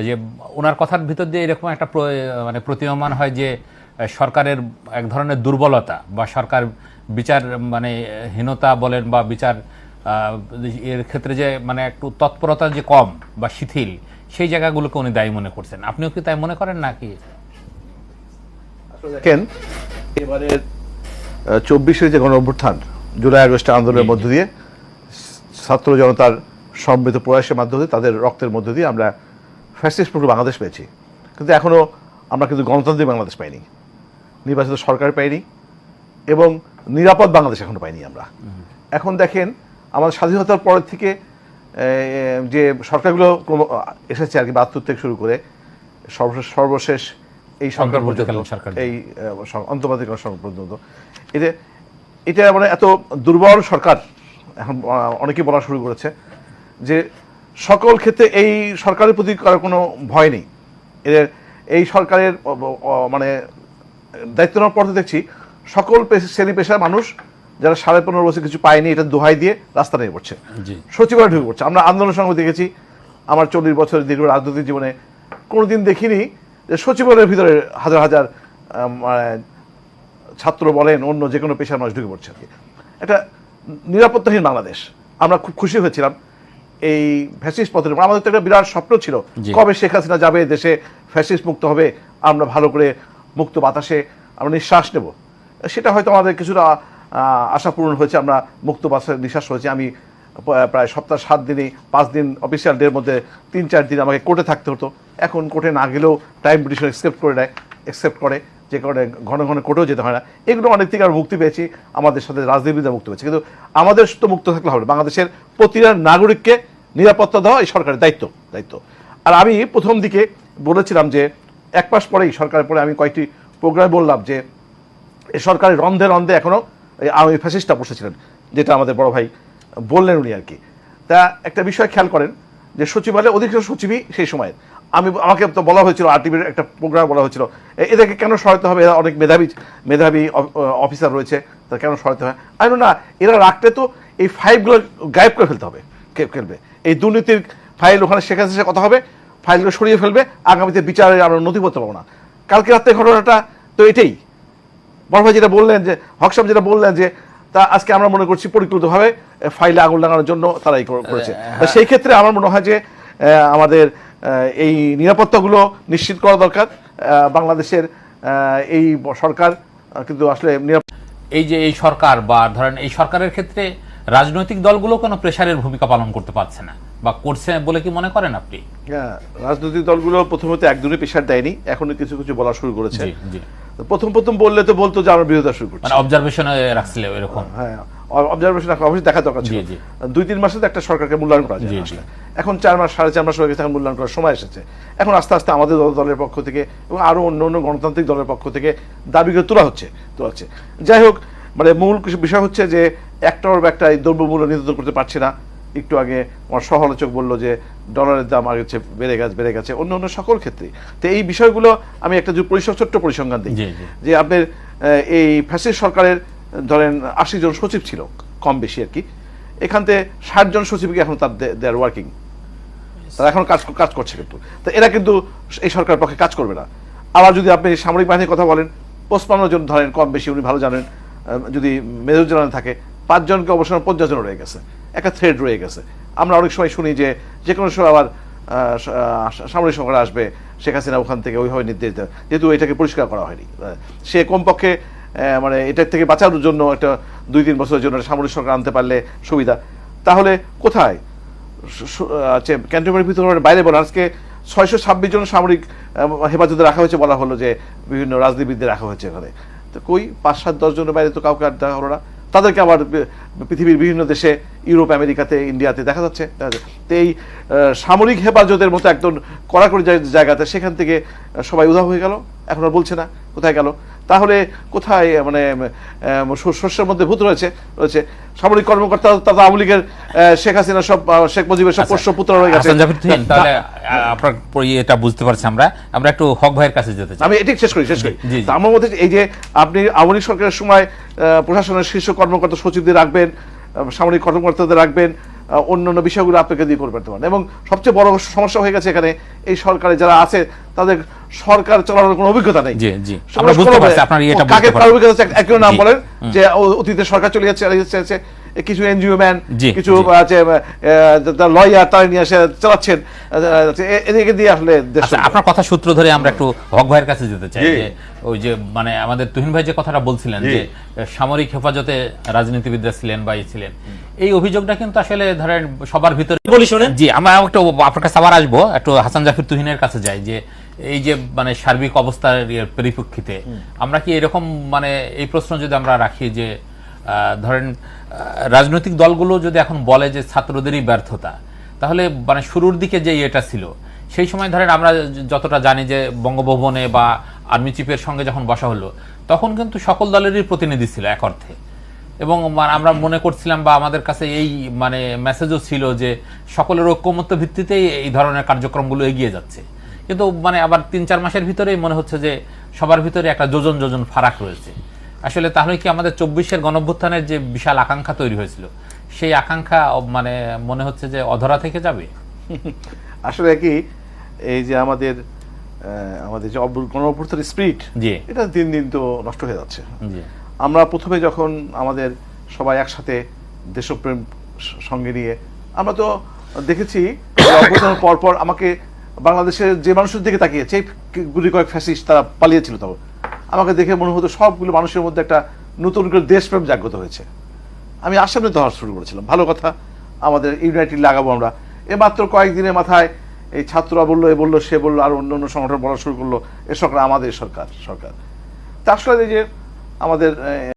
যে ওনার কথার ভিতর দিয়ে এরকম একটা মানে প্রতীয়মান হয় যে সরকারের এক ধরনের দুর্বলতা বা সরকার বিচার মানে হীনতা বলেন বা বিচার এর ক্ষেত্রে যে মানে একটু তৎপরতা যে কম বা শিথিল, সেই জায়গাগুলোকে উনি দায়ী মনে করছেন। আপনিও কি তাই মনে করেন নাকি? দেখেন, এবারের 24-এর যে গণ অভ্যুত্থান, জুলাই আগস্ট আন্দোলনের মধ্য দিয়ে ছাত্র জনতার সম্মিলিত প্রয়াসের মাধ্যমে তাদের রক্তের মধ্য দিয়ে আমরা ফ্যাসিস্ট মুক্ত বাংলাদেশ পেয়েছি। কিন্তু এখনও আমরা কিন্তু গণতান্ত্রিক বাংলাদেশ পাইনি, নির্বাচিত সরকার পাইনি এবং নিরাপদ বাংলাদেশ এখনো পাইনি আমরা। এখন দেখেন, আমাদের স্বাধীনতার পর থেকে যে সরকারগুলো এসেছে আর কি, 72 থেকে শুরু করে সর্বশেষ এই সরকার পর্যন্ত, এই অন্তর্বর্তীকালীন সরকার পর্যন্ত, এটা মানে এত দুর্বল সরকার এখন অনেকেই বলা শুরু করেছে যে সকল ক্ষেত্রে এই সরকারের প্রতি কারো কোনো ভয় নেই। এদের এই সরকারের মানে দায়িত্ব নেওয়ার পর দেখছি সকল শ্রেণী পেশার মানুষ যারা 15.5 বছর কিছু পায়নি, এটা দোহাই দিয়ে রাস্তা নিয়ে পড়ছে, সচিবালয়ে ঢুকে পড়ছে। আমরা আন্দোলনের সঙ্গে দেখেছি, আমার 40 বছরের দীর্ঘ রাজনৈতিক জীবনে কোনোদিন দেখিনি যে সচিবালয়ের ভিতরে হাজার হাজার ছাত্র বলেন অন্য যে কোনো পেশার মানুষ ঢুকে পড়ছে আর কি। একটা নিরাপত্তাহীন বাংলাদেশ। আমরা খুব খুশি হয়েছিলাম এই ফ্যাসিস্ট পথের। আমাদের তো একটা বিরাট স্বপ্ন ছিল, কবে শেখ হাসিনা যাবে, দেশে ফ্যাসিস্ট মুক্ত হবে, আমরা ভালো করে মুক্ত বাতাসে আমরা নিঃশ্বাস নেব। সেটা হয়তো আমাদের কিছুটা আশা পূরণ হয়েছে, আমরা মুক্ত বাতাসে নিঃশ্বাস হয়েছে। আমি প্রায় সপ্তাহ 7 দিনই 5 দিন অফিসিয়াল ডের মধ্যে 3-4 দিন আমাকে কোর্টে থাকতে হতো। এখন কোর্টে না গেলেও টাইম পিটিশন অ্যাকসেপ্ট করে, যে কারণে ঘন ঘন কোর্টেও যেতে হয় না। এগুলো অনেক থেকে আমরা মুক্তি পেয়েছি, আমাদের সাথে রাজনীতিবিদরা মুক্তি পেয়েছে। কিন্তু আমাদের তো মুক্ত থাকলে হবে, বাংলাদেশের প্রতিটা নাগরিককে নিরাপত্তা দেওয়া এই সরকারের দায়িত্ব। আর আমি প্রথম দিকে বলেছিলাম যে 1 মাস পরেই সরকারের পরে আমি কয়েকটি প্রোগ্রামে বললাম যে এই সরকারের রন্ধে রন্ধে এখনও আওয়ামী ফ্যাসিস্টরা বসেছিলেন, যেটা আমাদের বড় ভাই বললেন উনি আর কি। তা একটা বিষয় খেয়াল করেন যে সচিবালয়ে অধিকাংশ সচিবই সেই সময়, আমাকে তো বলা হয়েছিল, আরটিভির একটা প্রোগ্রাম বলা হয়েছিল এদেরকে কেন সরাতে হবে, এরা অনেক মেধাবী অফিসার রয়েছে, তা কেন সরাতে হয়? আমি না, এরা রাখলে তো এই ফাইলগুলো গায়েব করে ফেলতে হবে, ফেলবে এই দুর্নীতির ফাইল, ওখানে শেখ হাসিনার কথা হবে, ফাইলগুলো সরিয়ে ফেলবে, আগামীতে বিচারে আমরা নথিপত্র পাবো না। কালকে রাত্রে ঘটনাটা তো এটাই। বড় ভাই যেটা বললেন, যে হক সাহেব যেটা বললেন, যে তা আজকে আমরা মনে করছি পরিকল্পিতভাবে ফাইলে আগুন লাগানোর জন্য তারা এই করেছে। সেই ক্ষেত্রে আমার মনে হয় যে আমাদের এই নিরাপত্তাগুলো নিশ্চিত করা দরকার। বাংলাদেশের এই সরকার কিন্তু আসলে এই যে এই সরকার বা ধরেন এই সরকারের ক্ষেত্রে রাজনৈতিক দলগুলো কোনো প্রেসারের ভূমিকা পালন করতে পারছে না বা করছে বলে কি মনে করেন আপনি? হ্যাঁ, রাজনৈতিক দলগুলো প্রথমত একদমই প্রেসার দেয়নি, এখনো কিছু কিছু বলা শুরু করেছে। প্রথম বললে তো বলতো যে আমরা বিরোধিতা শুরু করছি, মানে অবজারভেশনে রাখছিল এরকম। হ্যাঁ, অবজারভেশন অবশ্যই দেখা দরকার ছিল। 2-3 মাসে তো একটা সরকারকে মূল্যায়ন করা যায় আসলে। এখন 4 মাস 4.5 মাস হয়ে গেছে, এখন মূল্যায়ন করার সময় এসেছে। এখন আস্তে আস্তে আমাদের দলের পক্ষ থেকে এবং আরো অন্য গণতান্ত্রিক দলের পক্ষ থেকে দাবি করে তোলা হচ্ছে। যাই হোক, মানে মূল বিষয় হচ্ছে যে একটা দ্রব্যমূল্য নিয়ন্ত্রণ করতে পারছে না। একটু আগে আমার সহ-আলোচক বললো যে ডলারের দাম আগে হচ্ছে বেড়ে গেছে অন্য সকল ক্ষেত্রে। তো এই বিষয়গুলো আমি একটা ছোট্ট পরিসংখ্যান দিই যে আপনার এই ফ্যাসিস্ট সরকারের ধরেন 80 জন সচিব ছিল কম বেশি আর কি, এখান থেকে 60 জন সচিবকে এখন দে আর ওয়ার্কিং, তারা এখন কাজ করছে। কিন্তু তো এরা কিন্তু এই সরকারের পক্ষে কাজ করবে না। আবার যদি আপনি সামরিক বাহিনীর কথা বলেন, 55 জন ধরেন কম বেশি, উনি ভালো জানেন, যদি মেজর জেনারেল থাকে 5 জনকে অবসর 50 জন রয়ে গেছে, একটা থ্রেড রয়ে গেছে। আমরা অনেক সময় শুনি যে কোনো সময় আবার সামরিক সরকার আসবে, শেখ হাসিনা ওখান থেকে ওইভাবে নির্দেশ দেয়, যেহেতু এটাকে পরিষ্কার করা হয়নি। সে কমপক্ষে মানে এটার থেকে বাঁচানোর জন্য একটা 2-3 বছরের জন্য সামরিক সরকার আনতে পারলে সুবিধা। তাহলে কোথায় ক্যান্টনমেন্টের ভিতরে বাইরে বলা, আজকে 626 জন সামরিক হেফাজতে রাখা হয়েছে, বলা হলো যে বিভিন্ন রাজনীতিবিদদের রাখা হয়েছে এখানে। তো কই 5-7-10 জনের বাইরে তো কাউকে আর দেখা হলো না। তাদেরকে আবার পৃথিবীর বিভিন্ন দেশে, ইউরোপ, আমেরিকাতে, ইন্ডিয়াতে দেখা যাচ্ছে। তো এই সামরিক হেফাজতের মতো একদম কড়াকড়ি জায়গাতে সেখান থেকে সবাই উধাও হয়ে গেল, এখন আর বলছে না কোথায় গেল। তাহলে কোথায় মানে শস্যের মধ্যে ভূত রয়েছে সামরিক কর্মকর্তা, তারা আওয়ামী লীগের শেখ হাসিনা সব, শেখ মুজিবের সব পোষ্য পুত্র রয়ে গেছে। তাহলে আপনার এটা বুঝতে পারছি। আমরা একটু হক ভাইয়ের কাছে যেতে চাই। আমি এটি শেষ করি। আমার মধ্যে এই যে আপনি আওয়ামী লীগ সরকারের সময় প্রশাসনের শীর্ষ কর্মকর্তা সচিবদের রাখবেন, সামরিক কর্মকর্তাদের রাখবেন, অন্যান্য বিষয়গুলো আপনাকে দিয়ে করে পেতে পারেন। এবং সবচেয়ে বড় সমস্যা হয়ে গেছে এখানে এই সরকারে যারা আছে তাদের সরকার চালানোর কোনো অভিজ্ঞতা নেই। জি জি, আমরা বুঝতে পারছি আপনার এটা কাকে বুঝতে পারছি। অভিজ্ঞতা আছে একজন নাম বলেন যে অতীতে সরকার চলে যাচ্ছে, কিছু এনজিও ম্যান, কিছু লয়ার তারা নিয়ে এসে চালাচ্ছেন, এদিকে দিয়ে আসলে দেশ। আচ্ছা, আপনার কথা সূত্র ধরে আমরা একটু হক ভাইয়ের কাছে যেতে চাই। যে ওই যে মানে আমাদের তুহিন ভাই যে কথাটা বলছিলেন যে সামরিক হেফাজতে রাজনীতিবিদরা ছিলেন বা ছিলেন, এই অভিযোগটা কিন্তু আসলে ধরেন সবার ভিতরে বলি শুনেন। জি, আমরা একটু আপনার কাছে আবার আসবো, একটু হাসান জাফর তুহিনের কাছে যাই। যে এই যে মানে সার্বিক অবস্থার পরিপ্রেক্ষিতে আমরা কি এরকম মানে এই প্রশ্ন যদি আমরা রাখি যে ধরেন রাজনৈতিক দলগুলো যদি এখন বলে যে ছাত্রদেরই ব্যর্থতা, তাহলে মানে শুরুর দিকে যে এটা ছিল সেই সময় ধরেন আমরা যতটা জানি যে বঙ্গভবনে বা আর্মি চিফের সঙ্গে যখন বসা হলো তখন কিন্তু সকল দলেরই প্রতিনিধি ছিল এক অর্থে, এবং আমরা মনে করছিলাম বা আমাদের কাছে এই মানে মেসেজও ছিল যে সকলের ঐক্যমত্য ভিত্তিতেই এই ধরনের কার্যক্রমগুলো এগিয়ে যাচ্ছে। কিন্তু মানে আবার ৩-৪ মাসের ভিতরেই মনে হচ্ছে যে সবার ভিতরে একটা যোজন যোজন ফারাক রয়েছে। আসলে তাহলে কি আমাদের ২৪-এর গণঅভ্যুত্থানের যে বিশাল আকাঙ্ক্ষা তৈরি হয়েছিল সেই আকাঙ্ক্ষা মানে মনে হচ্ছে যে অধরা থেকে যাবে? আসলে কি এই যে আমাদের যে গণঅভ্যুত্থানের স্পিরিট, এটা দিন দিন তো নষ্ট হয়ে যাচ্ছে। আমরা প্রথমে যখন আমাদের সবাই একসাথে দেশপ্রেম সঙ্গে নিয়ে আমরা তো দেখেছি অভ্যুত্থানের পরপর আমাকে বাংলাদেশের যে মানুষের দিকে তাকিয়েছে গুলি কয়েক ফ্যাসিস্ট তারা পালিয়েছিল, তবে আমাকে দেখে মনে হতো সবগুলো মানুষের মধ্যে একটা নতুন করে দেশপ্রেম জাগ্রত হয়েছে। আমি আশান্বিত হওয়া শুরু করেছিলাম, ভালো কথা, আমাদের ইউনাইটেড লাগাবো আমরা। মাত্র কয়েকদিনের মাথায় এই ছাত্ররা বললো, এ বললো, সে বললো, আর অন্য অন্য সংগঠন বলা শুরু করলো এ সরকার আমাদের সরকার। তা আসলে এই যে আমাদের